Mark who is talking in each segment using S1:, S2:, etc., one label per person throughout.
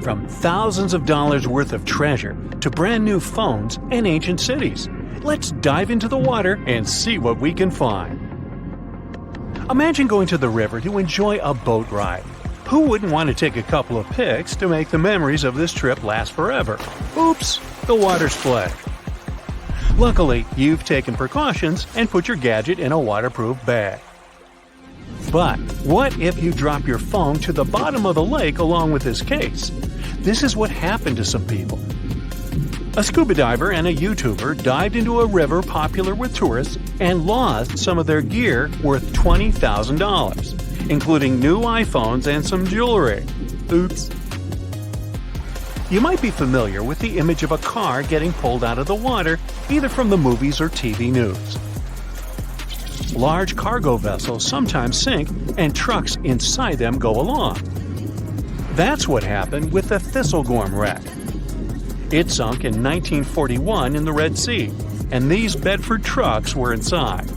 S1: From thousands of dollars worth of treasure to brand new phones and ancient cities. Let's dive into the water and see what we can find. Imagine going to the river to enjoy a boat ride. Who wouldn't want to take a couple of pics to make the memories of this trip last forever? Oops, the water's flooded. Luckily, you've taken precautions and put your gadget in a waterproof bag. But what if you drop your phone to the bottom of the lake along with this case? This is what happened to some people. A scuba diver and a YouTuber dived into a river popular with tourists and lost some of their gear worth $20,000, including new iPhones and some jewelry. Oops. You might be familiar with the image of a car getting pulled out of the water, either from the movies or TV news. Large cargo vessels sometimes sink, and trucks inside them go along. That's what happened with the Thistlegorm wreck. It sunk in 1941 in the Red Sea, and these Bedford trucks were inside.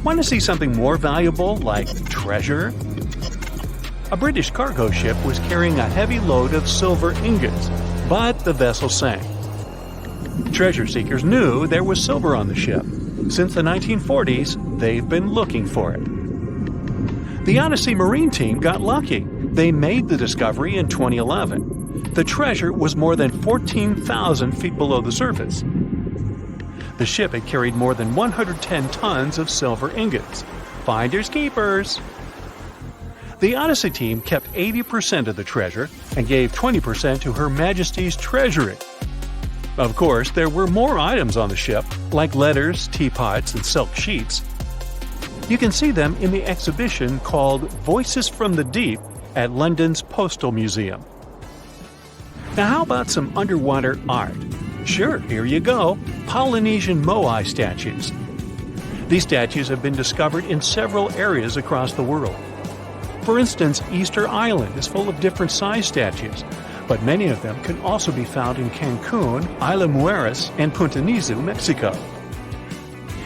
S1: Want to see something more valuable, like treasure? A British cargo ship was carrying a heavy load of silver ingots, but the vessel sank. Treasure seekers knew there was silver on the ship. Since the 1940s, they've been looking for it. The Odyssey Marine team got lucky. They made the discovery in 2011. The treasure was more than 14,000 feet below the surface. The ship had carried more than 110 tons of silver ingots. Finders keepers! The Odyssey team kept 80% of the treasure and gave 20% to Her Majesty's Treasury. Of course, there were more items on the ship, like letters, teapots, and silk sheets. You can see them in the exhibition called Voices from the Deep at London's Postal Museum. Now how about some underwater art? Sure, here you go, Polynesian moai statues. These statues have been discovered in several areas across the world. For instance, Easter Island is full of different size statues, but many of them can also be found in Cancun, Isla Mujeres, and Punta Nizu, Mexico.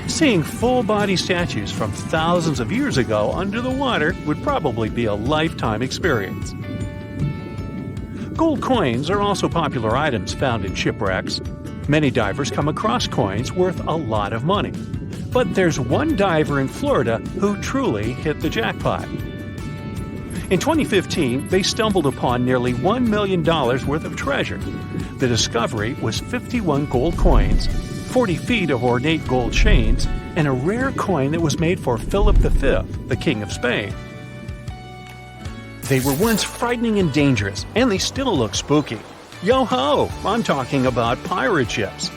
S1: Seeing full-body statues from thousands of years ago under the water would probably be a lifetime experience. Gold coins are also popular items found in shipwrecks. Many divers come across coins worth a lot of money. But there's one diver in Florida who truly hit the jackpot. In 2015, they stumbled upon nearly $1 million worth of treasure. The discovery was 51 gold coins, 40 feet of ornate gold chains, and a rare coin that was made for Philip V, the King of Spain. They were once frightening and dangerous, and they still look spooky. Yo-ho! I'm talking about pirate ships.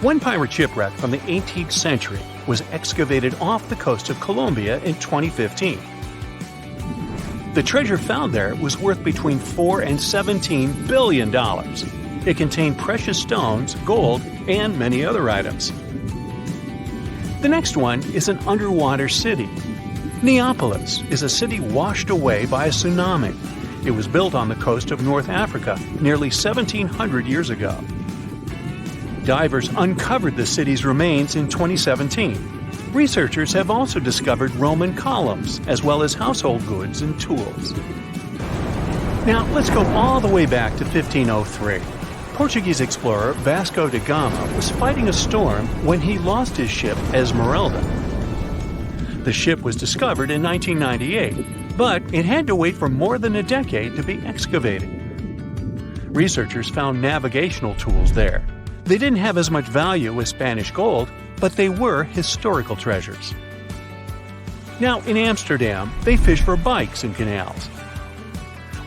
S1: One pirate shipwreck from the 18th century was excavated off the coast of Colombia in 2015. The treasure found there was worth between $4 and $17 billion. It contained precious stones, gold, and many other items. The next one is an underwater city. Neapolis is a city washed away by a tsunami. It was built on the coast of North Africa nearly 1,700 years ago. Divers uncovered the city's remains in 2017. Researchers have also discovered Roman columns, as well as household goods and tools. Now, let's go all the way back to 1503. Portuguese explorer Vasco da Gama was fighting a storm when he lost his ship Esmeralda. The ship was discovered in 1998, but it had to wait for more than a decade to be excavated. Researchers found navigational tools there. They didn't have as much value as Spanish gold, but they were historical treasures. Now, in Amsterdam, they fish for bikes in canals.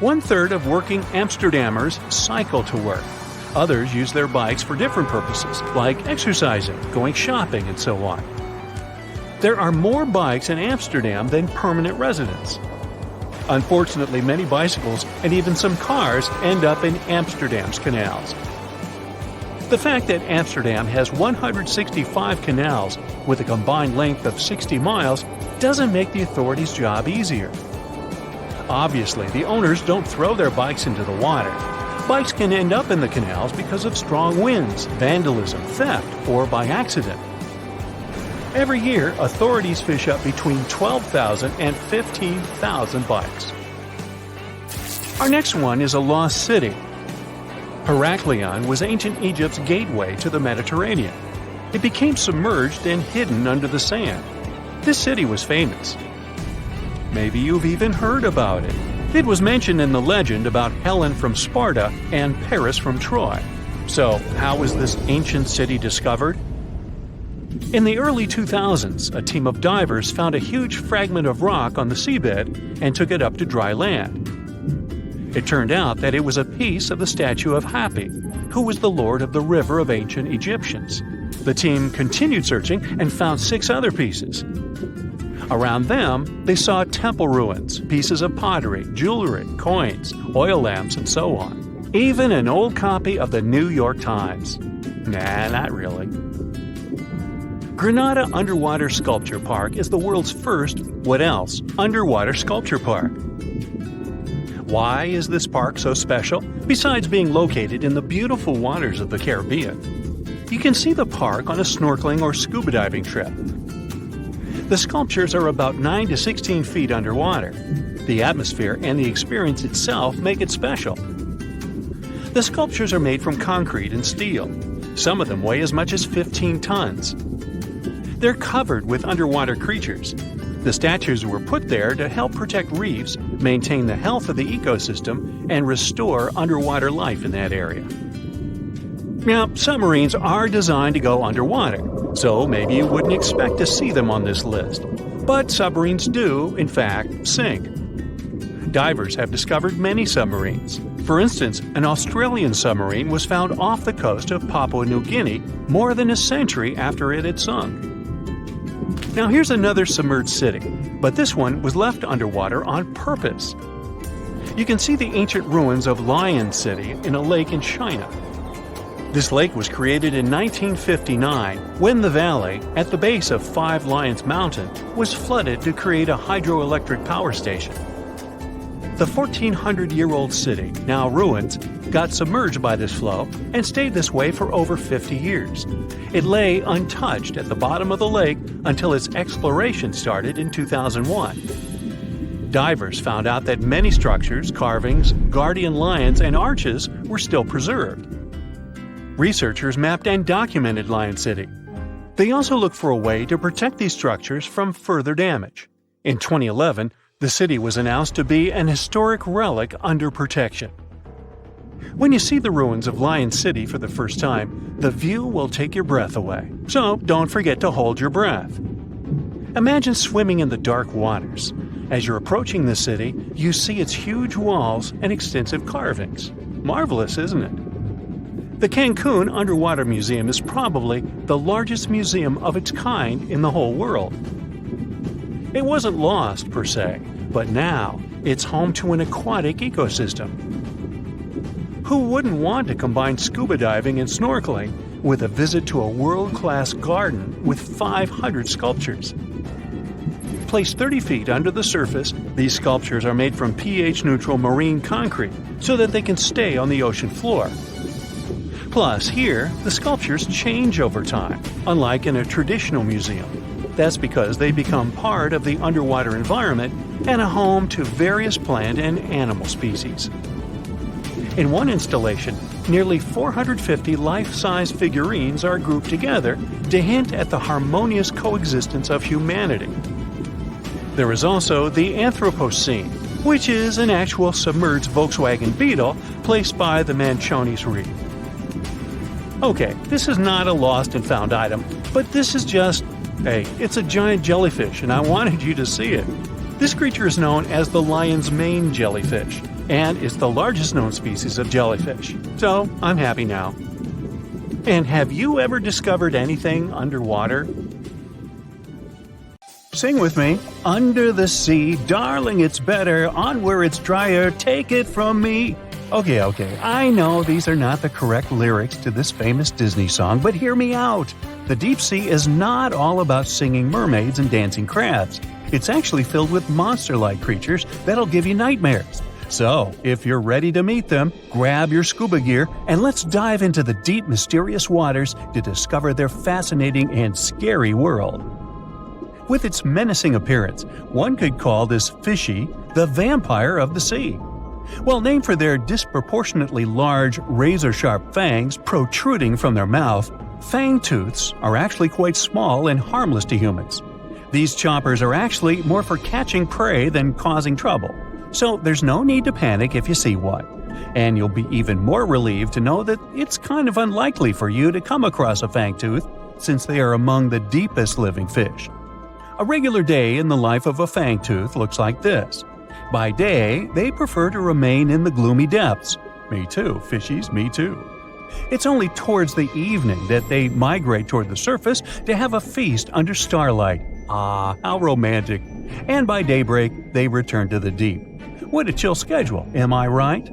S1: 1/3 of working Amsterdammers cycle to work. Others use their bikes for different purposes, like exercising, going shopping, and so on. There are more bikes in Amsterdam than permanent residents. Unfortunately, many bicycles and even some cars end up in Amsterdam's canals. The fact that Amsterdam has 165 canals with a combined length of 60 miles doesn't make the authorities' job easier. Obviously, the owners don't throw their bikes into the water. Bikes can end up in the canals because of strong winds, vandalism, theft, or by accident. Every year, authorities fish up between 12,000 and 15,000 bikes. Our next one is a lost city. Heraklion was ancient Egypt's gateway to the Mediterranean. It became submerged and hidden under the sand. This city was famous. Maybe you've even heard about it. It was mentioned in the legend about Helen from Sparta and Paris from Troy. So, how was this ancient city discovered? In the early 2000s, a team of divers found a huge fragment of rock on the seabed and took it up to dry land. It turned out that it was a piece of the statue of Hapi, who was the lord of the river of ancient Egyptians. The team continued searching and found 6 other pieces. Around them, they saw temple ruins, pieces of pottery, jewelry, coins, oil lamps, and so on. Even an old copy of the New York Times. Nah, not really. Granada Underwater Sculpture Park is the world's first, what else, underwater sculpture park. Why is this park so special, besides being located in the beautiful waters of the Caribbean? You can see the park on a snorkeling or scuba diving trip. The sculptures are about 9 to 16 feet underwater. The atmosphere and the experience itself make it special. The sculptures are made from concrete and steel. Some of them weigh as much as 15 tons. They're covered with underwater creatures. The statues were put there to help protect reefs, maintain the health of the ecosystem, and restore underwater life in that area. Now, submarines are designed to go underwater, so maybe you wouldn't expect to see them on this list. But submarines do, in fact, sink. Divers have discovered many submarines. For instance, an Australian submarine was found off the coast of Papua New Guinea more than a century after it had sunk. Now here's another submerged city, but this one was left underwater on purpose. You can see the ancient ruins of Lion City in a lake in China. This lake was created in 1959 when the valley, at the base of Five Lions Mountain, was flooded to create a hydroelectric power station. The 1,400-year-old city, now ruins, got submerged by this flow and stayed this way for over 50 years. It lay untouched at the bottom of the lake until its exploration started in 2001. Divers found out that many structures, carvings, guardian lions, and arches were still preserved. Researchers mapped and documented Lion City. They also looked for a way to protect these structures from further damage. In 2011, the city was announced to be an historic relic under protection. When you see the ruins of Lion City for the first time, the view will take your breath away. So don't forget to hold your breath. Imagine swimming in the dark waters. As you're approaching the city, you see its huge walls and extensive carvings. Marvelous, isn't it? The Cancun Underwater Museum is probably the largest museum of its kind in the whole world. It wasn't lost, per se, but now it's home to an aquatic ecosystem. Who wouldn't want to combine scuba diving and snorkeling with a visit to a world-class garden with 500 sculptures? Placed 30 feet under the surface, these sculptures are made from pH-neutral marine concrete so that they can stay on the ocean floor. Plus, here, the sculptures change over time, unlike in a traditional museum. That's because they become part of the underwater environment and a home to various plant and animal species. In one installation, nearly 450 life-size figurines are grouped together to hint at the harmonious coexistence of humanity. There is also the Anthropocene, which is an actual submerged Volkswagen Beetle placed by the Manchonis Reef. Okay, this is not a lost and found item, but this is just, hey, it's a giant jellyfish and I wanted you to see it. This creature is known as the lion's mane jellyfish, and it's the largest known species of jellyfish. So, I'm happy now. And have you ever discovered anything underwater? Sing with me. Under the sea, darling, it's better. On where it's drier, take it from me. Okay, I know these are not the correct lyrics to this famous Disney song, but hear me out. The deep sea is not all about singing mermaids and dancing crabs. It's actually filled with monster-like creatures that'll give you nightmares. So, if you're ready to meet them, grab your scuba gear and let's dive into the deep, mysterious waters to discover their fascinating and scary world. With its menacing appearance, one could call this fishy the vampire of the sea. Well, named for their disproportionately large, razor-sharp fangs protruding from their mouth, fangtooths are actually quite small and harmless to humans. These choppers are actually more for catching prey than causing trouble, so there's no need to panic if you see one. And you'll be even more relieved to know that it's kind of unlikely for you to come across a fangtooth, since they are among the deepest living fish. A regular day in the life of a fangtooth looks like this. By day, they prefer to remain in the gloomy depths. Me too, fishies, me too. It's only towards the evening that they migrate toward the surface to have a feast under starlight. Ah, how romantic. And by daybreak, they return to the deep. What a chill schedule, am I right?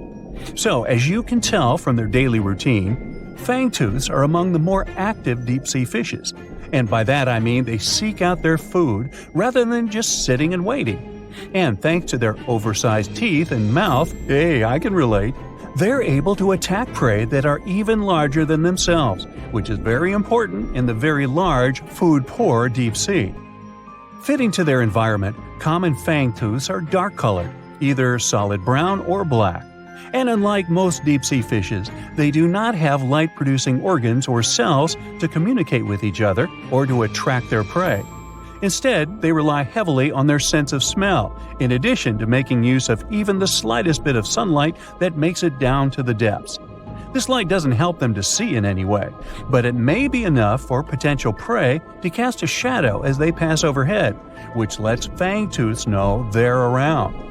S1: So, as you can tell from their daily routine, fangtooths are among the more active deep-sea fishes. And by that I mean they seek out their food rather than just sitting and waiting. And thanks to their oversized teeth and mouth, hey, I can relate, they're able to attack prey that are even larger than themselves, which is very important in the very large, food-poor deep sea. Fitting to their environment, common fangtooths are dark-colored, either solid brown or black. And unlike most deep-sea fishes, they do not have light-producing organs or cells to communicate with each other or to attract their prey. Instead, they rely heavily on their sense of smell, in addition to making use of even the slightest bit of sunlight that makes it down to the depths. This light doesn't help them to see in any way, but it may be enough for potential prey to cast a shadow as they pass overhead, which lets fangtooths know they're around.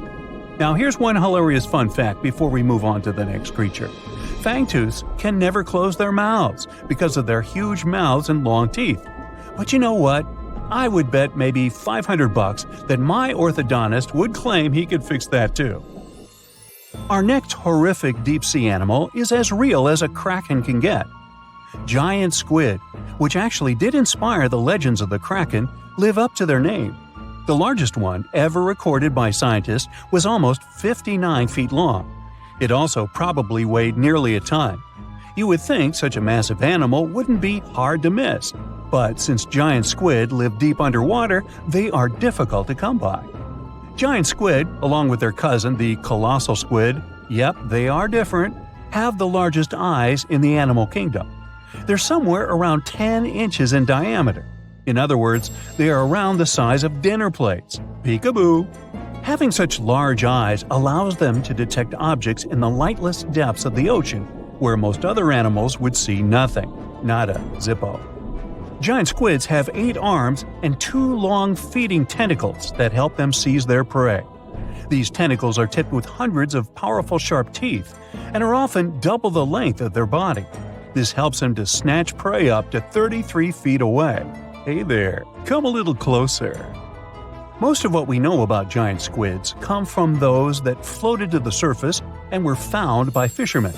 S1: Now here's one hilarious fun fact before we move on to the next creature. Fangtooths can never close their mouths because of their huge mouths and long teeth. But you know what? I would bet maybe $500 that my orthodontist would claim he could fix that too. Our next horrific deep-sea animal is as real as a kraken can get. Giant squid, which actually did inspire the legends of the kraken, live up to their name. The largest one ever recorded by scientists was almost 59 feet long. It also probably weighed nearly a ton. You would think such a massive animal wouldn't be hard to miss, but since giant squid live deep underwater, they are difficult to come by. Giant squid, along with their cousin, the colossal squid, yep, they are different, have the largest eyes in the animal kingdom. They're somewhere around 10 inches in diameter. In other words, they are around the size of dinner plates. Peekaboo! Having such large eyes allows them to detect objects in the lightless depths of the ocean, where most other animals would see nothing. Nada, zippo. Giant squids have 8 arms and 2 long feeding tentacles that help them seize their prey. These tentacles are tipped with hundreds of powerful sharp teeth and are often double the length of their body. This helps them to snatch prey up to 33 feet away. Hey there, come a little closer. Most of what we know about giant squids come from those that floated to the surface and were found by fishermen.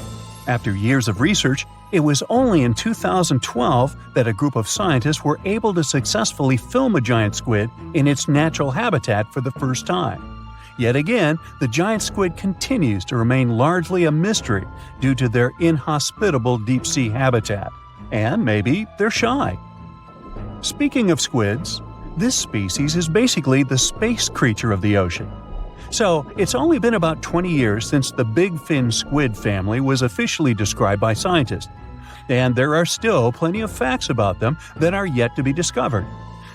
S1: After years of research, it was only in 2012 that a group of scientists were able to successfully film a giant squid in its natural habitat for the first time. Yet again, the giant squid continues to remain largely a mystery due to their inhospitable deep-sea habitat. And maybe they're shy. Speaking of squids, this species is basically the space creature of the ocean. So, it's only been about 20 years since the big fin squid family was officially described by scientists. And there are still plenty of facts about them that are yet to be discovered.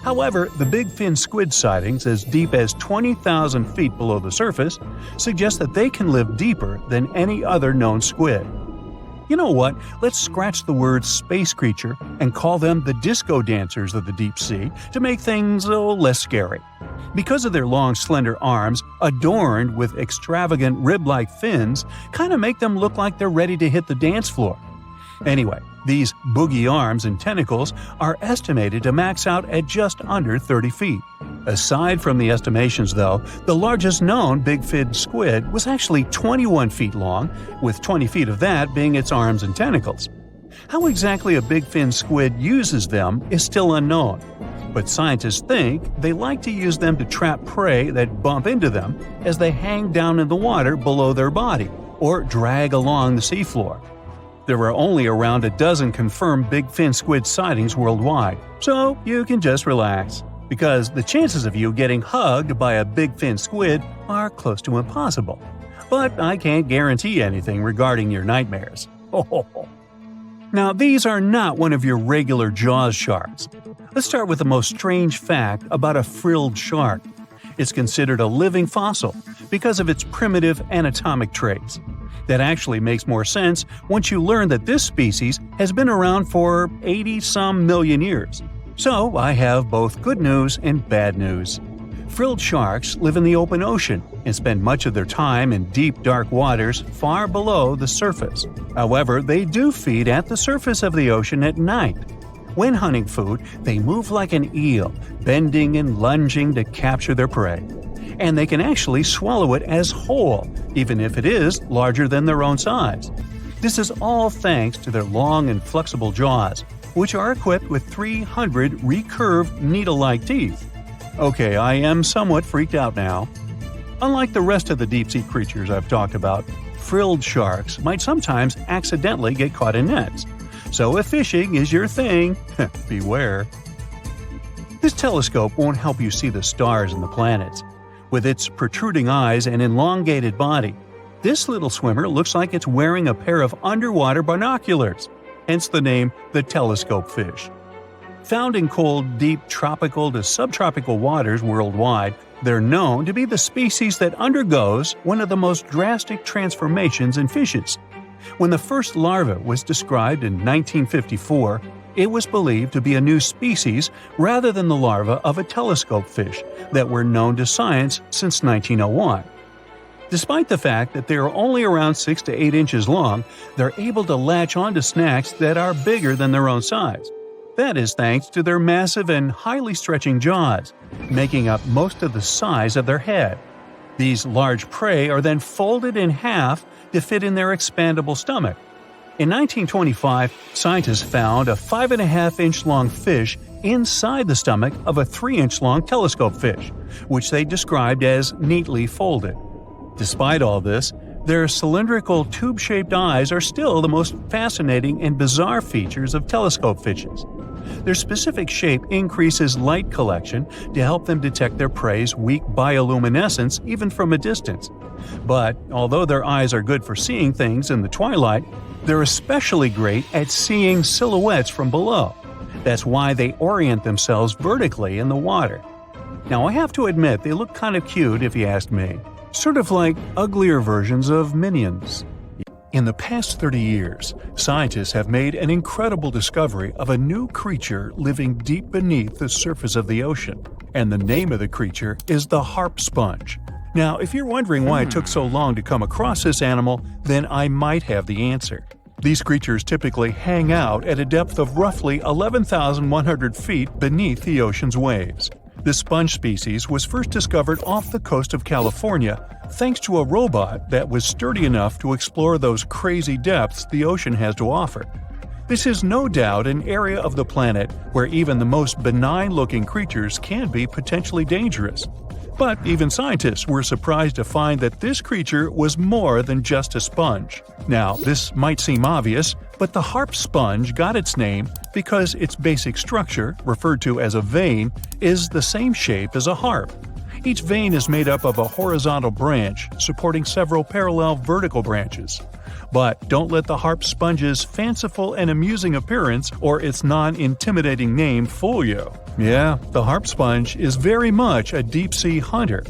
S1: However, the big fin squid sightings as deep as 20,000 feet below the surface suggest that they can live deeper than any other known squid. You know what? Let's scratch the word space creature and call them the disco dancers of the deep sea to make things less scary. Because of their long, slender arms, adorned with extravagant rib-like fins, kind of make them look like they're ready to hit the dance floor. Anyway, these boogie arms and tentacles are estimated to max out at just under 30 feet. Aside from the estimations, though, the largest known big-fin squid was actually 21 feet long, with 20 feet of that being its arms and tentacles. How exactly a big-fin squid uses them is still unknown, but scientists think they like to use them to trap prey that bump into them as they hang down in the water below their body or drag along the seafloor. There are only around a dozen confirmed big fin squid sightings worldwide, so you can just relax, because the chances of you getting hugged by a big fin squid are close to impossible. but I can't guarantee anything regarding your nightmares. Now, these are not one of your regular Jaws sharks. Let's start with the most strange fact about a frilled shark. It's considered a living fossil because of its primitive anatomic traits. That actually makes more sense once you learn that this species has been around for 80-some million years. So, I have both good news and bad news. Frilled sharks live in the open ocean and spend much of their time in deep, dark waters far below the surface. However, they do feed at the surface of the ocean at night. When hunting food, they move like an eel, bending and lunging to capture their prey. And they can actually swallow it as whole, even if it is larger than their own size. This is all thanks to their long and flexible jaws, which are equipped with 300 recurved needle-like teeth. Okay, I am somewhat freaked out now. Unlike the rest of the deep-sea creatures I've talked about, frilled sharks might sometimes accidentally get caught in nets. So if fishing is your thing, beware. This telescope won't help you see the stars and the planets. With its protruding eyes and elongated body, this little swimmer looks like it's wearing a pair of underwater binoculars, hence the name the telescope fish. Found in cold, deep tropical to subtropical waters worldwide, they're known to be the species that undergoes one of the most drastic transformations in fishes. When the first larva was described in 1954, it was believed to be a new species rather than the larva of a telescope fish that were known to science since 1901. Despite the fact that they are only around 6 to 8 inches long, they're able to latch onto snacks that are bigger than their own size. That is thanks to their massive and highly stretching jaws, making up most of the size of their head. These large prey are then folded in half to fit in their expandable stomach. In 1925, scientists found a 5.5-inch long fish inside the stomach of a 3-inch long telescope fish, which they described as neatly folded. Despite all this, their cylindrical tube-shaped eyes are still the most fascinating and bizarre features of telescope fishes. Their specific shape increases light collection to help them detect their prey's weak bioluminescence even from a distance. But although their eyes are good for seeing things in the twilight, they're especially great at seeing silhouettes from below. That's why they orient themselves vertically in the water. Now, I have to admit they look kind of cute if you ask me. Sort of like uglier versions of Minions. In the past 30 years, scientists have made an incredible discovery of a new creature living deep beneath the surface of the ocean. And the name of the creature is the harp sponge. Now, if you're wondering why it took so long to come across this animal, then I might have the answer. These creatures typically hang out at a depth of roughly 11,100 feet beneath the ocean's waves. The sponge species was first discovered off the coast of California thanks to a robot that was sturdy enough to explore those crazy depths the ocean has to offer. This is no doubt an area of the planet where even the most benign-looking creatures can be potentially dangerous. But even scientists were surprised to find that this creature was more than just a sponge. Now, this might seem obvious, but the harp sponge got its name because its basic structure, referred to as a vein, is the same shape as a harp. Each vein is made up of a horizontal branch supporting several parallel vertical branches. But don't let the harp sponge's fanciful and amusing appearance or its non-intimidating name fool you. Yeah, the harp sponge is very much a deep-sea hunter.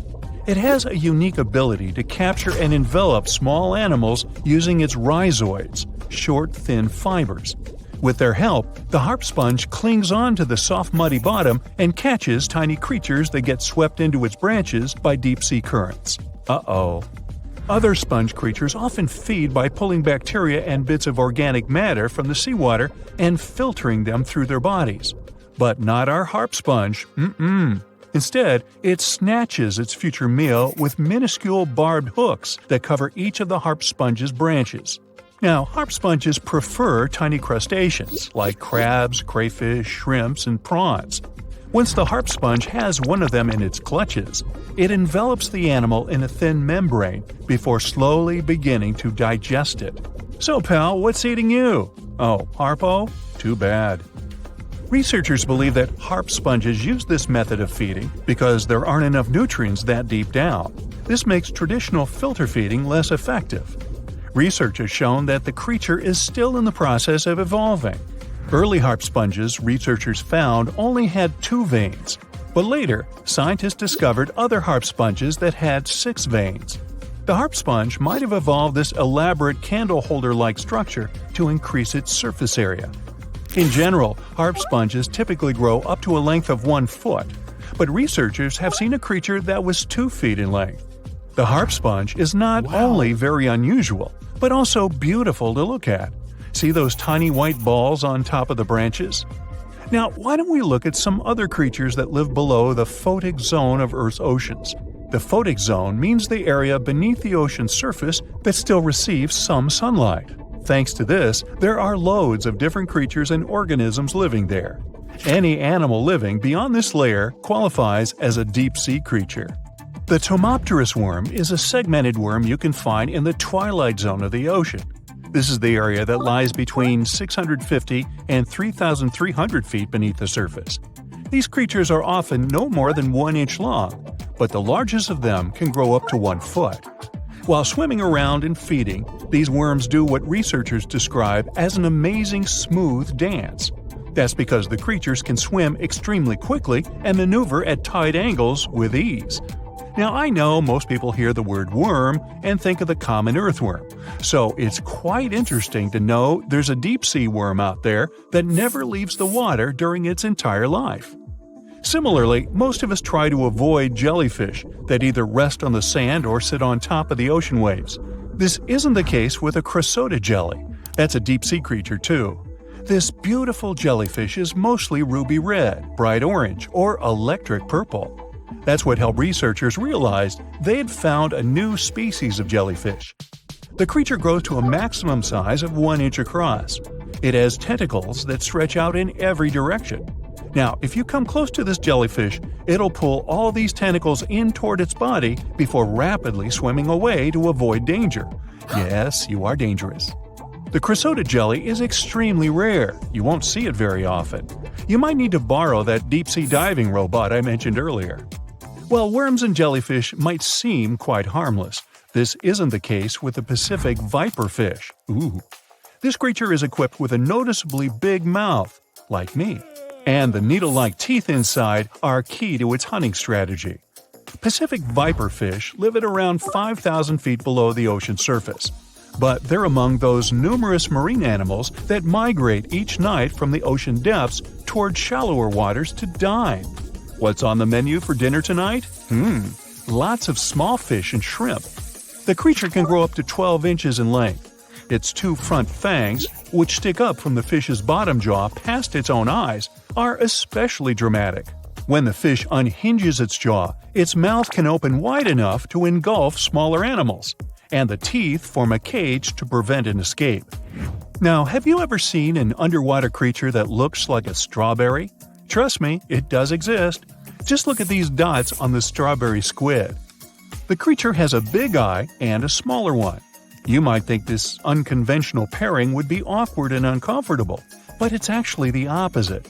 S1: It has a unique ability to capture and envelop small animals using its rhizoids, short, thin fibers. With their help, the harp sponge clings on to the soft, muddy bottom and catches tiny creatures that get swept into its branches by deep-sea currents. Uh-oh. Other sponge creatures often feed by pulling bacteria and bits of organic matter from the seawater and filtering them through their bodies. But not our harp sponge. Instead, it snatches its future meal with minuscule barbed hooks that cover each of the harp sponge's branches. Now, harp sponges prefer tiny crustaceans like crabs, crayfish, shrimps, and prawns. Once the harp sponge has one of them in its clutches, it envelops the animal in a thin membrane before slowly beginning to digest it. So, pal, what's eating you? Oh, Harpo? Too bad. Researchers believe that harp sponges use this method of feeding because there aren't enough nutrients that deep down. This makes traditional filter feeding less effective. Research has shown that the creature is still in the process of evolving. Early harp sponges researchers found only had 2 veins, but later scientists discovered other harp sponges that had 6 veins. The harp sponge might have evolved this elaborate candle holder-like structure to increase its surface area. In general, harp sponges typically grow up to a length of 1 foot, but researchers have seen a creature that was 2 feet in length. The harp sponge is not only very unusual, but also beautiful to look at. See those tiny white balls on top of the branches? Now, why don't we look at some other creatures that live below the photic zone of Earth's oceans? The photic zone means the area beneath the ocean's surface that still receives some sunlight. Thanks to this, there are loads of different creatures and organisms living there. Any animal living beyond this layer qualifies as a deep-sea creature. The Tomopterus worm is a segmented worm you can find in the twilight zone of the ocean. This is the area that lies between 650 and 3,300 feet beneath the surface. These creatures are often no more than 1 inch long, but the largest of them can grow up to 1 foot. While swimming around and feeding, these worms do what researchers describe as an amazing smooth dance. That's because the creatures can swim extremely quickly and maneuver at tight angles with ease. Now, I know most people hear the word worm and think of the common earthworm, so it's quite interesting to know there's a deep-sea worm out there that never leaves the water during its entire life. Similarly, most of us try to avoid jellyfish that either rest on the sand or sit on top of the ocean waves. This isn't the case with a chrysota jelly. That's a deep-sea creature too. This beautiful jellyfish is mostly ruby red, bright orange, or electric purple. That's what helped researchers realize they had found a new species of jellyfish. The creature grows to a maximum size of 1 inch across. It has tentacles that stretch out in every direction. Now, if you come close to this jellyfish, it'll pull all these tentacles in toward its body before rapidly swimming away to avoid danger. Yes, you are dangerous. The chrysota jelly is extremely rare. You won't see it very often. You might need to borrow that deep-sea diving robot I mentioned earlier. While worms and jellyfish might seem quite harmless, this isn't the case with the Pacific viperfish. Ooh. This creature is equipped with a noticeably big mouth, like me, and the needle-like teeth inside are key to its hunting strategy. Pacific viperfish live at around 5,000 feet below the ocean surface, but they're among those numerous marine animals that migrate each night from the ocean depths toward shallower waters to dine. What's on the menu for dinner tonight? Lots of small fish and shrimp. The creature can grow up to 12 inches in length. Its 2 front fangs, which stick up from the fish's bottom jaw past its own eyes, are especially dramatic. When the fish unhinges its jaw, its mouth can open wide enough to engulf smaller animals, and the teeth form a cage to prevent an escape. Now, have you ever seen an underwater creature that looks like a strawberry? Trust me, it does exist. Just look at these dots on the strawberry squid. The creature has a big eye and a smaller one. You might think this unconventional pairing would be awkward and uncomfortable, but it's actually the opposite.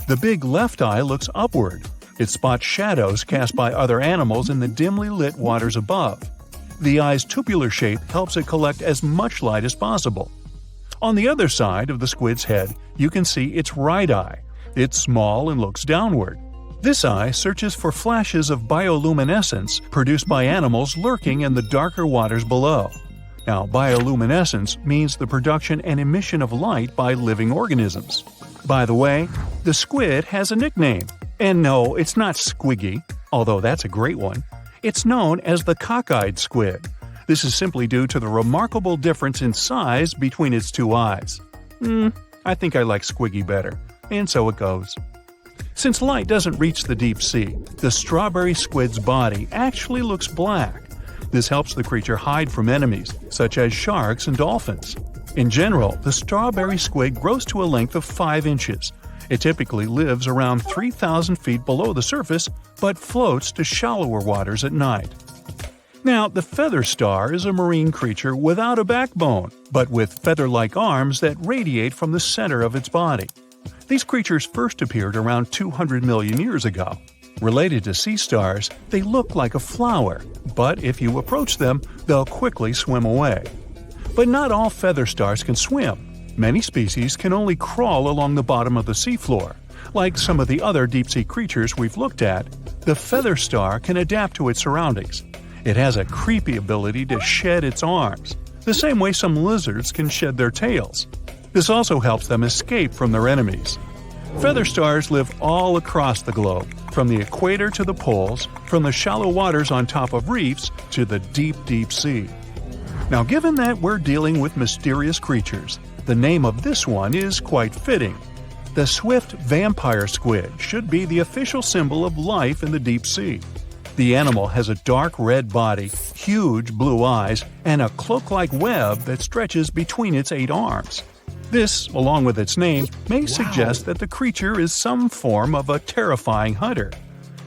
S1: The big left eye looks upward. It spots shadows cast by other animals in the dimly lit waters above. The eye's tubular shape helps it collect as much light as possible. On the other side of the squid's head, you can see its right eye. It's small and looks downward. This eye searches for flashes of bioluminescence produced by animals lurking in the darker waters below. Now, bioluminescence means the production and emission of light by living organisms. By the way, the squid has a nickname. And no, it's not Squiggy, although that's a great one. It's known as the cockeyed squid. This is simply due to the remarkable difference in size between its 2 eyes. I think I like Squiggy better. And so it goes. Since light doesn't reach the deep sea, the strawberry squid's body actually looks black. This helps the creature hide from enemies, such as sharks and dolphins. In general, the strawberry squid grows to a length of 5 inches. It typically lives around 3,000 feet below the surface, but floats to shallower waters at night. Now, the feather star is a marine creature without a backbone, but with feather-like arms that radiate from the center of its body. These creatures first appeared around 200 million years ago. Related to sea stars, they look like a flower, but if you approach them, they'll quickly swim away. But not all feather stars can swim. Many species can only crawl along the bottom of the seafloor. Like some of the other deep-sea creatures we've looked at, the feather star can adapt to its surroundings. It has a creepy ability to shed its arms, the same way some lizards can shed their tails. This also helps them escape from their enemies. Feather stars live all across the globe, from the equator to the poles, from the shallow waters on top of reefs to the deep, deep sea. Now, given that we're dealing with mysterious creatures, the name of this one is quite fitting. The swift vampire squid should be the official symbol of life in the deep sea. The animal has a dark red body, huge blue eyes, and a cloak-like web that stretches between its 8 arms. This, along with its name, may suggest that the creature is some form of a terrifying hunter.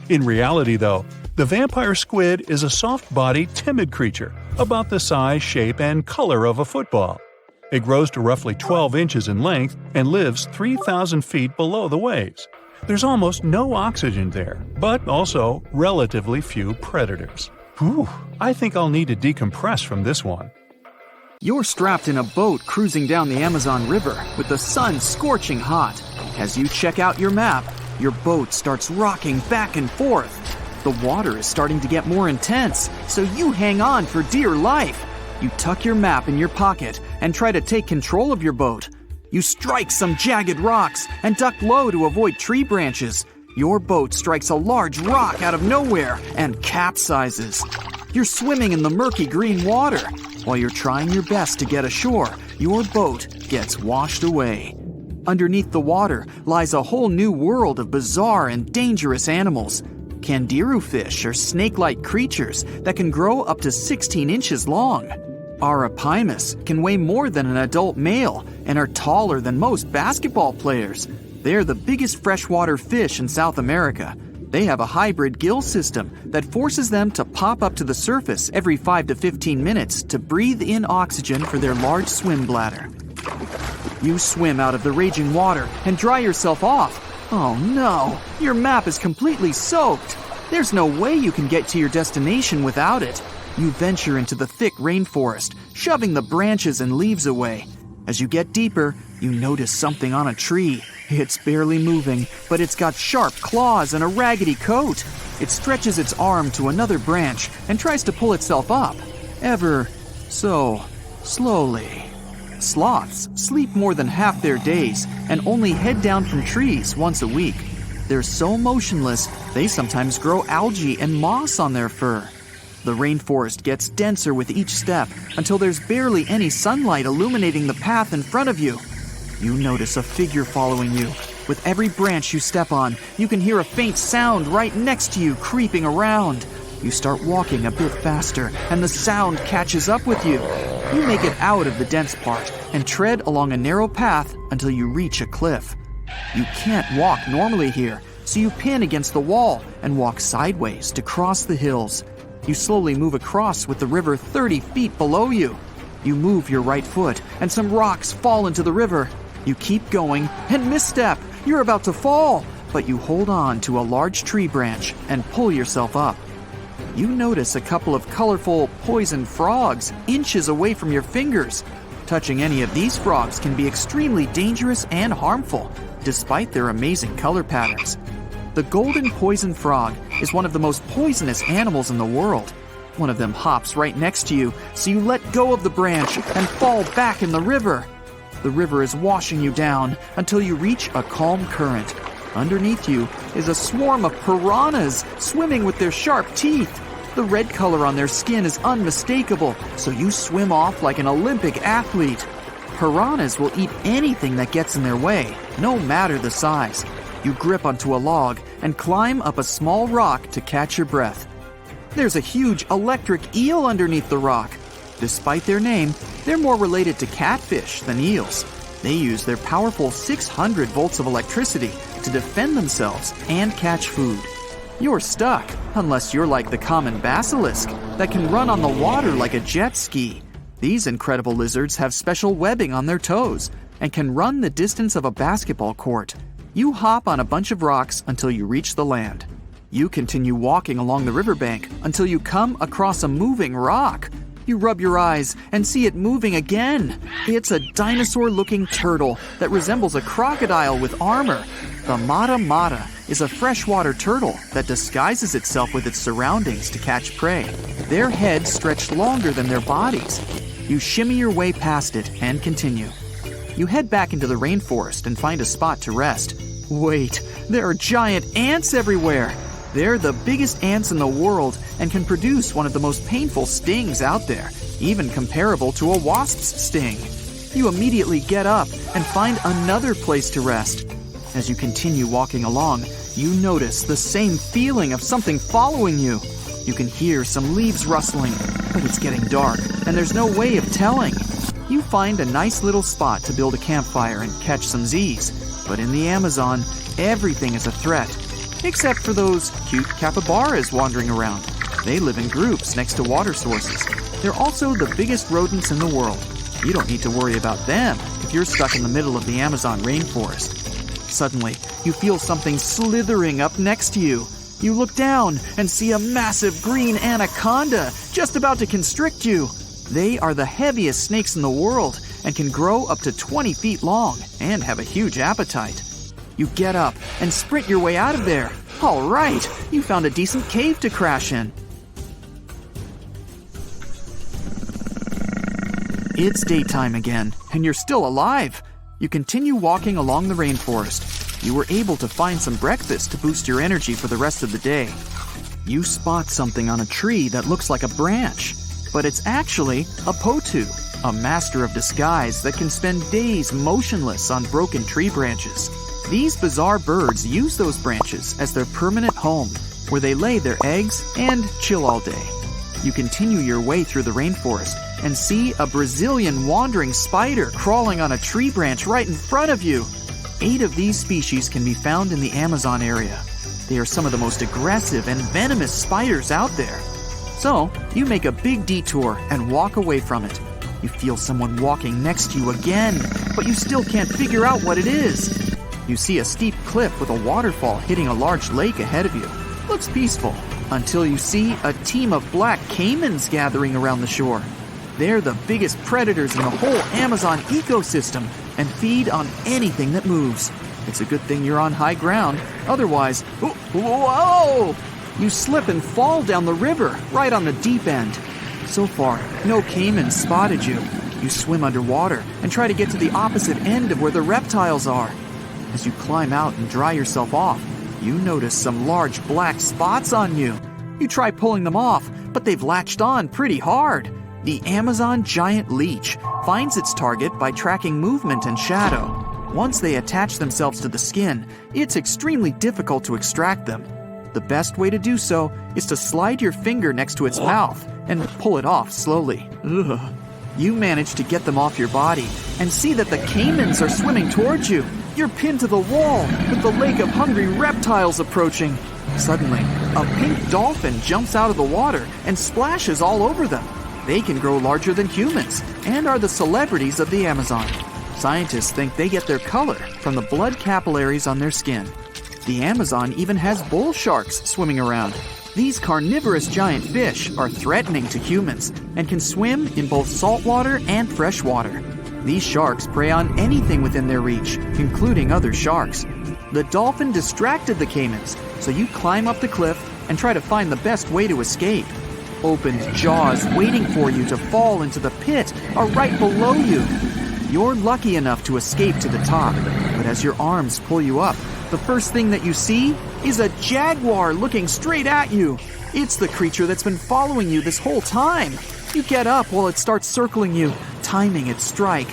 S1: In reality, though, the vampire squid is a soft-bodied, timid creature, about the size, shape, and color of a football. It grows to roughly 12 inches in length and lives 3,000 feet below the waves. There's almost no oxygen there, but also relatively few predators. Whew, I think I'll need to decompress from this one.
S2: You're strapped in a boat cruising down the Amazon River with the sun scorching hot. As you check out your map, your boat starts rocking back and forth. The water is starting to get more intense, so you hang on for dear life. You tuck your map in your pocket and try to take control of your boat. You strike some jagged rocks and duck low to avoid tree branches. Your boat strikes a large rock out of nowhere and capsizes. You're swimming in the murky green water. While you're trying your best to get ashore, your boat gets washed away. Underneath the water lies a whole new world of bizarre and dangerous animals. Candiru fish are snake-like creatures that can grow up to 16 inches long. Arapimus can weigh more than an adult male and are taller than most basketball players. They're the biggest freshwater fish in South America. They have a hybrid gill system that forces them to pop up to the surface every 5 to 15 minutes to breathe in oxygen for their large swim bladder. You swim out of the raging water and dry yourself off. Oh no, your map is completely soaked. There's no way you can get to your destination without it. You venture into the thick rainforest, shoving the branches and leaves away. As you get deeper, you notice something on a tree. It's barely moving, but it's got sharp claws and a raggedy coat. It stretches its arm to another branch and tries to pull itself up, ever so slowly. Sloths sleep more than half their days and only head down from trees once a week. They're so motionless, they sometimes grow algae and moss on their fur. The rainforest gets denser with each step until there's barely any sunlight illuminating the path in front of you. You notice a figure following you. With every branch you step on, you can hear a faint sound right next to you creeping around. You start walking a bit faster, and the sound catches up with you. You make it out of the dense part and tread along a narrow path until you reach a cliff. You can't walk normally here, so you pin against the wall and walk sideways to cross the hills. You slowly move across with the river 30 feet below you. You move your right foot, and some rocks fall into the river. You keep going and misstep. You're about to fall, but you hold on to a large tree branch and pull yourself up. You notice a couple of colorful poison frogs inches away from your fingers. Touching any of these frogs can be extremely dangerous and harmful, despite their amazing color patterns. The golden poison frog is one of the most poisonous animals in the world. One of them hops right next to you, so you let go of the branch and fall back in the river. The river is washing you down until you reach a calm current. Underneath you is a swarm of piranhas swimming with their sharp teeth. The red color on their skin is unmistakable, so you swim off like an Olympic athlete. Piranhas will eat anything that gets in their way, no matter the size. You grip onto a log and climb up a small rock to catch your breath. There's a huge electric eel underneath the rock. Despite their name, they're more related to catfish than eels. They use their powerful 600 volts of electricity to defend themselves and catch food. You're stuck, unless you're like the common basilisk that can run on the water like a jet ski. These incredible lizards have special webbing on their toes and can run the distance of a basketball court. You hop on a bunch of rocks until you reach the land. You continue walking along the riverbank until you come across a moving rock. You rub your eyes and see it moving again. It's a dinosaur-looking turtle that resembles a crocodile with armor. The mata mata is a freshwater turtle that disguises itself with its surroundings to catch prey. Their heads stretch longer than their bodies. You shimmy your way past it and continue. You head back into the rainforest and find a spot to rest. Wait, there are giant ants everywhere! They're the biggest ants in the world and can produce one of the most painful stings out there, even comparable to a wasp's sting. You immediately get up and find another place to rest. As you continue walking along, you notice the same feeling of something following you. You can hear some leaves rustling, but it's getting dark and there's no way of telling. You find a nice little spot to build a campfire and catch some Z's. But in the Amazon, everything is a threat. Except for those cute capybaras wandering around. They live in groups next to water sources. They're also the biggest rodents in the world. You don't need to worry about them if you're stuck in the middle of the Amazon rainforest. Suddenly, you feel something slithering up next to you. You look down and see a massive green anaconda just about to constrict you. They are the heaviest snakes in the world and can grow up to 20 feet long and have a huge appetite. You get up and sprint your way out of there. All right, you found a decent cave to crash in. It's daytime again, and you're still alive. You continue walking along the rainforest. You were able to find some breakfast to boost your energy for the rest of the day. You spot something on a tree that looks like a branch, but it's actually a potu, a master of disguise that can spend days motionless on broken tree branches. These bizarre birds use those branches as their permanent home, where they lay their eggs and chill all day. You continue your way through the rainforest and see a Brazilian wandering spider crawling on a tree branch right in front of you. 8 of these species can be found in the Amazon area. They are some of the most aggressive and venomous spiders out there. So, you make a big detour and walk away from it. You feel someone walking next to you again, but you still can't figure out what it is. You see a steep cliff with a waterfall hitting a large lake ahead of you. Looks peaceful, until you see a team of black caimans gathering around the shore. They're the biggest predators in the whole Amazon ecosystem and feed on anything that moves. It's a good thing you're on high ground, otherwise, whoa! You slip and fall down the river, right on the deep end. So far, no caimans spotted you. You swim underwater and try to get to the opposite end of where the reptiles are. As you climb out and dry yourself off, you notice some large black spots on you. You try pulling them off, but they've latched on pretty hard. The Amazon giant leech finds its target by tracking movement and shadow. Once they attach themselves to the skin, it's extremely difficult to extract them. The best way to do so is to slide your finger next to its mouth and pull it off slowly. Ugh. You manage to get them off your body and see that the caimans are swimming towards you. You're pinned to the wall with the lake of hungry reptiles approaching. Suddenly, a pink dolphin jumps out of the water and splashes all over them. They can grow larger than humans and are the celebrities of the Amazon. Scientists think they get their color from the blood capillaries on their skin. The Amazon even has bull sharks swimming around. These carnivorous giant fish are threatening to humans and can swim in both saltwater and freshwater. These sharks prey on anything within their reach, including other sharks. The dolphin distracted the caimans, so you climb up the cliff and try to find the best way to escape. Opened jaws waiting for you to fall into the pit are right below you. You're lucky enough to escape to the top, but as your arms pull you up, the first thing that you see is a jaguar looking straight at you. It's the creature that's been following you this whole time. You get up while it starts circling you, timing its strike.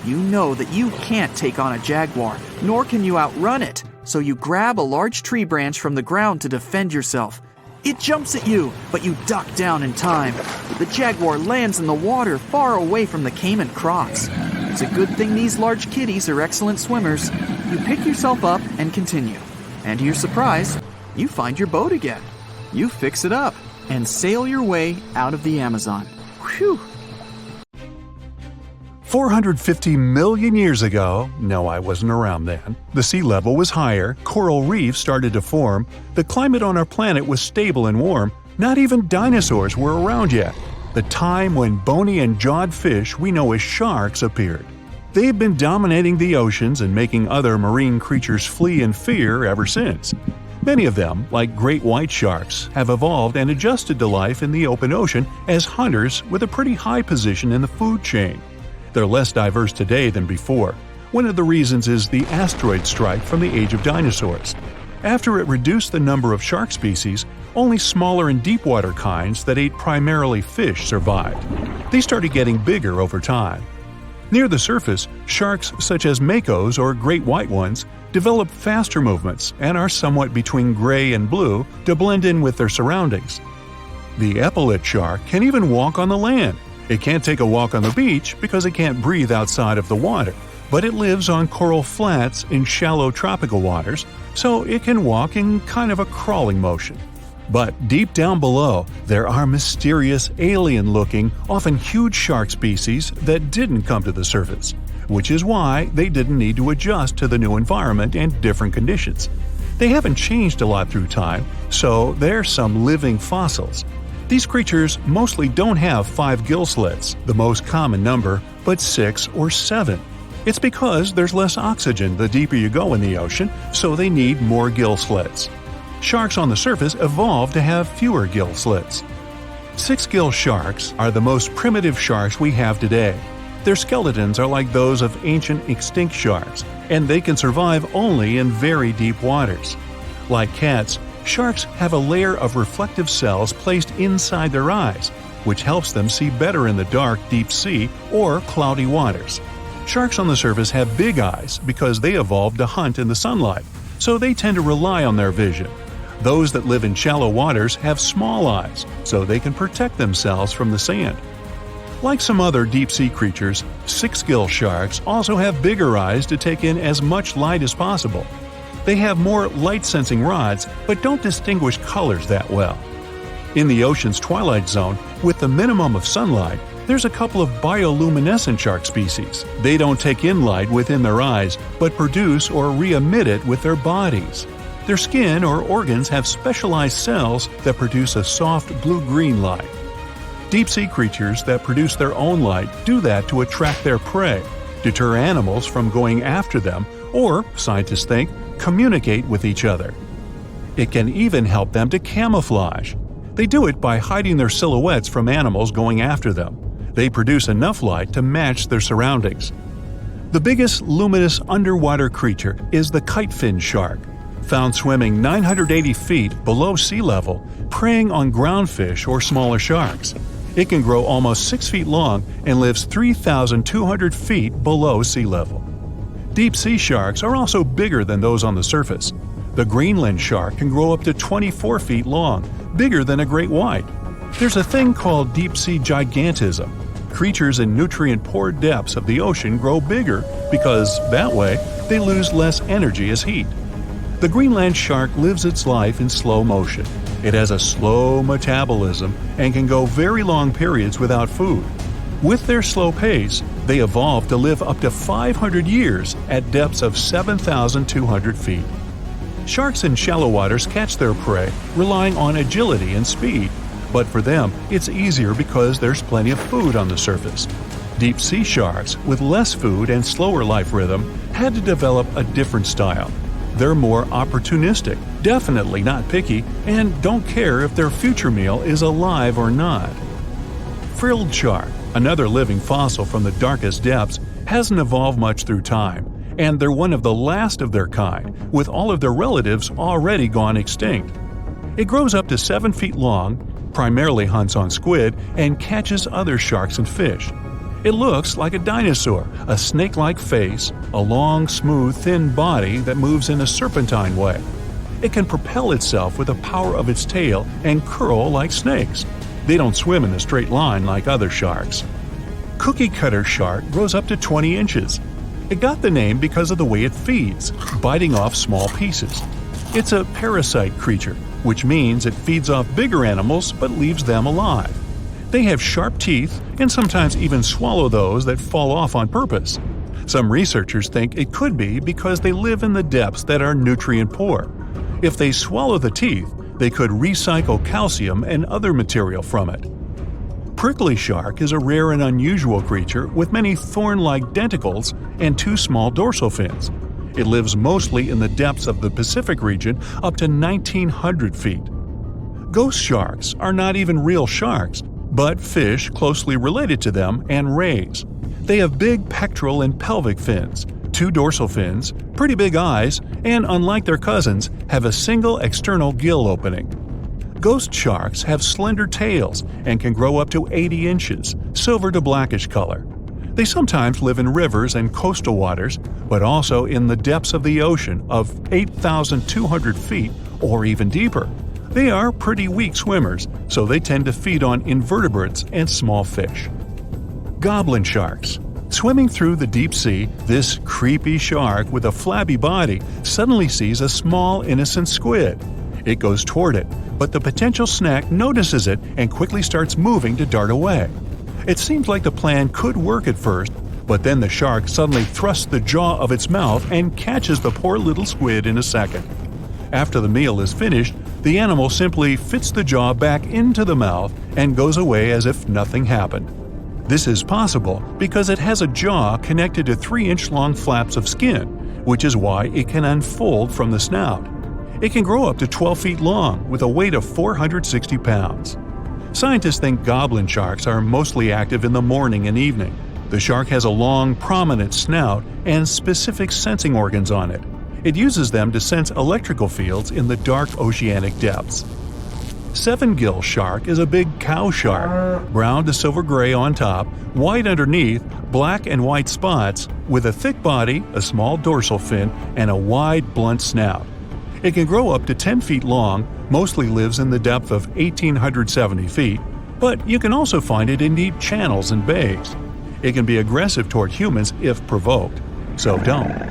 S2: You know that you can't take on a jaguar, nor can you outrun it, so you grab a large tree branch from the ground to defend yourself. It jumps at you, but you duck down in time. The jaguar lands in the water far away from the caiman crocs. It's a good thing these large kitties are excellent swimmers. You pick yourself up and continue. And to your surprise, you find your boat again. You fix it up and sail your way out of the Amazon. Whew!
S1: 450 million years ago, no, I wasn't around then, the sea level was higher, coral reefs started to form, the climate on our planet was stable and warm, not even dinosaurs were around yet. The time when bony and jawed fish we know as sharks appeared. They've been dominating the oceans and making other marine creatures flee in fear ever since. Many of them, like great white sharks, have evolved and adjusted to life in the open ocean as hunters with a pretty high position in the food chain. They're less diverse today than before. One of the reasons is the asteroid strike from the age of dinosaurs. After it reduced the number of shark species, only smaller and deep-water kinds that ate primarily fish survived. They started getting bigger over time. Near the surface, sharks such as makos or great white ones develop faster movements and are somewhat between gray and blue to blend in with their surroundings. The epaulet shark can even walk on the land. It can't take a walk on the beach because it can't breathe outside of the water, but it lives on coral flats in shallow tropical waters, so it can walk in kind of a crawling motion. But deep down below, there are mysterious, alien-looking, often huge shark species that didn't come to the surface, which is why they didn't need to adjust to the new environment and different conditions. They haven't changed a lot through time, so they're some living fossils. These creatures mostly don't have 5 gill slits, the most common number, but 6 or 7. It's because there's less oxygen the deeper you go in the ocean, so they need more gill slits. Sharks on the surface evolved to have fewer gill slits. 6-gill sharks are the most primitive sharks we have today. Their skeletons are like those of ancient extinct sharks, and they can survive only in very deep waters. Like cats, sharks have a layer of reflective cells placed inside their eyes, which helps them see better in the dark, deep sea or cloudy waters. Sharks on the surface have big eyes because they evolved to hunt in the sunlight, so they tend to rely on their vision. Those that live in shallow waters have small eyes, so they can protect themselves from the sand. Like some other deep-sea creatures, 6-gill sharks also have bigger eyes to take in as much light as possible. They have more light-sensing rods, but don't distinguish colors that well. In the ocean's twilight zone, with the minimum of sunlight, there's a couple of bioluminescent shark species. They don't take in light within their eyes, but produce or re-emit it with their bodies. Their skin or organs have specialized cells that produce a soft blue-green light. Deep-sea creatures that produce their own light do that to attract their prey, deter animals from going after them, or, scientists think, communicate with each other. It can even help them to camouflage. They do it by hiding their silhouettes from animals going after them. They produce enough light to match their surroundings. The biggest luminous underwater creature is the kitefin shark, found swimming 980 feet below sea level, preying on groundfish or smaller sharks. It can grow almost 6 feet long and lives 3,200 feet below sea level. Deep-sea sharks are also bigger than those on the surface. The Greenland shark can grow up to 24 feet long, bigger than a great white. There's a thing called deep-sea gigantism. Creatures in nutrient-poor depths of the ocean grow bigger because, that way, they lose less energy as heat. The Greenland shark lives its life in slow motion. It has a slow metabolism and can go very long periods without food. With their slow pace, they evolved to live up to 500 years at depths of 7,200 feet. Sharks in shallow waters catch their prey relying on agility and speed, but for them, it's easier because there's plenty of food on the surface. Deep-sea sharks, with less food and slower life rhythm, had to develop a different style. They're more opportunistic, definitely not picky, and don't care if their future meal is alive or not. Frilled shark, another living fossil from the darkest depths, hasn't evolved much through time, and they're one of the last of their kind, with all of their relatives already gone extinct. It grows up to 7 feet long, primarily hunts on squid, and catches other sharks and fish. It looks like a dinosaur, a snake-like face, a long, smooth, thin body that moves in a serpentine way. It can propel itself with the power of its tail and curl like snakes. They don't swim in a straight line like other sharks. Cookie-cutter shark grows up to 20 inches. It got the name because of the way it feeds, biting off small pieces. It's a parasite creature, which means it feeds off bigger animals but leaves them alive. They have sharp teeth and sometimes even swallow those that fall off on purpose. Some researchers think it could be because they live in the depths that are nutrient poor. If they swallow the teeth, they could recycle calcium and other material from it. Prickly shark is a rare and unusual creature with many thorn-like denticles and 2 small dorsal fins. It lives mostly in the depths of the Pacific region up to 1,900 feet. Ghost sharks are not even real sharks, but fish closely related to them and rays. They have big pectoral and pelvic fins, 2 dorsal fins, pretty big eyes, and unlike their cousins, have a single external gill opening. Ghost sharks have slender tails and can grow up to 80 inches, silver to blackish color. They sometimes live in rivers and coastal waters, but also in the depths of the ocean of 8,200 feet or even deeper. They are pretty weak swimmers, so they tend to feed on invertebrates and small fish. Goblin sharks. Swimming through the deep sea, this creepy shark with a flabby body suddenly sees a small, innocent squid. It goes toward it, but the potential snack notices it and quickly starts moving to dart away. It seems like the plan could work at first, but then the shark suddenly thrusts the jaw of its mouth and catches the poor little squid in a second. After the meal is finished, the animal simply fits the jaw back into the mouth and goes away as if nothing happened. This is possible because it has a jaw connected to 3-inch-long flaps of skin, which is why it can unfold from the snout. It can grow up to 12 feet long with a weight of 460 pounds. Scientists think goblin sharks are mostly active in the morning and evening. The shark has a long, prominent snout and specific sensing organs on it. It uses them to sense electrical fields in the dark oceanic depths. Seven-gill shark is a big cow shark, brown to silver-gray on top, white underneath, black and white spots, with a thick body, a small dorsal fin, and a wide, blunt snout. It can grow up to 10 feet long, mostly lives in the depth of 1,870 feet, but you can also find it in deep channels and bays. It can be aggressive toward humans if provoked, so don't.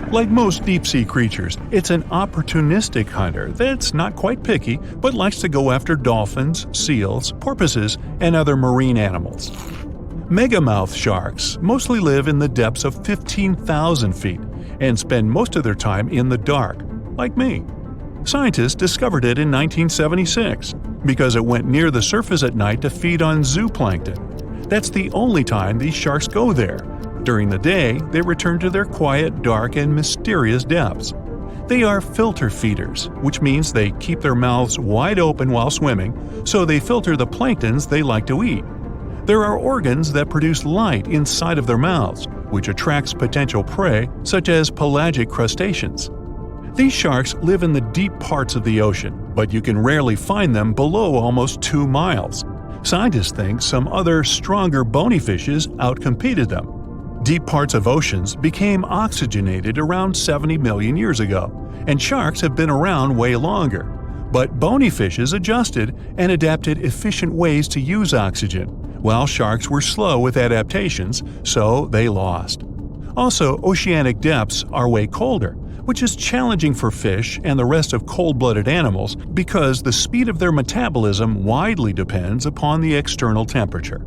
S1: Like most deep-sea creatures, it's an opportunistic hunter that's not quite picky but likes to go after dolphins, seals, porpoises, and other marine animals. Megamouth sharks mostly live in the depths of 15,000 feet and spend most of their time in the dark, like me. Scientists discovered it in 1976 because it went near the surface at night to feed on zooplankton. That's the only time these sharks go there. During the day, they return to their quiet, dark, and mysterious depths. They are filter feeders, which means they keep their mouths wide open while swimming, so they filter the planktons they like to eat. There are organs that produce light inside of their mouths, which attracts potential prey, such as pelagic crustaceans. These sharks live in the deep parts of the ocean, but you can rarely find them below almost 2 miles. Scientists think some other, stronger bony fishes outcompeted them. Deep parts of oceans became oxygenated around 70 million years ago, and sharks have been around way longer. But bony fishes adjusted and adapted efficient ways to use oxygen, while sharks were slow with adaptations, so they lost. Also, oceanic depths are way colder, which is challenging for fish and the rest of cold-blooded animals because the speed of their metabolism widely depends upon the external temperature.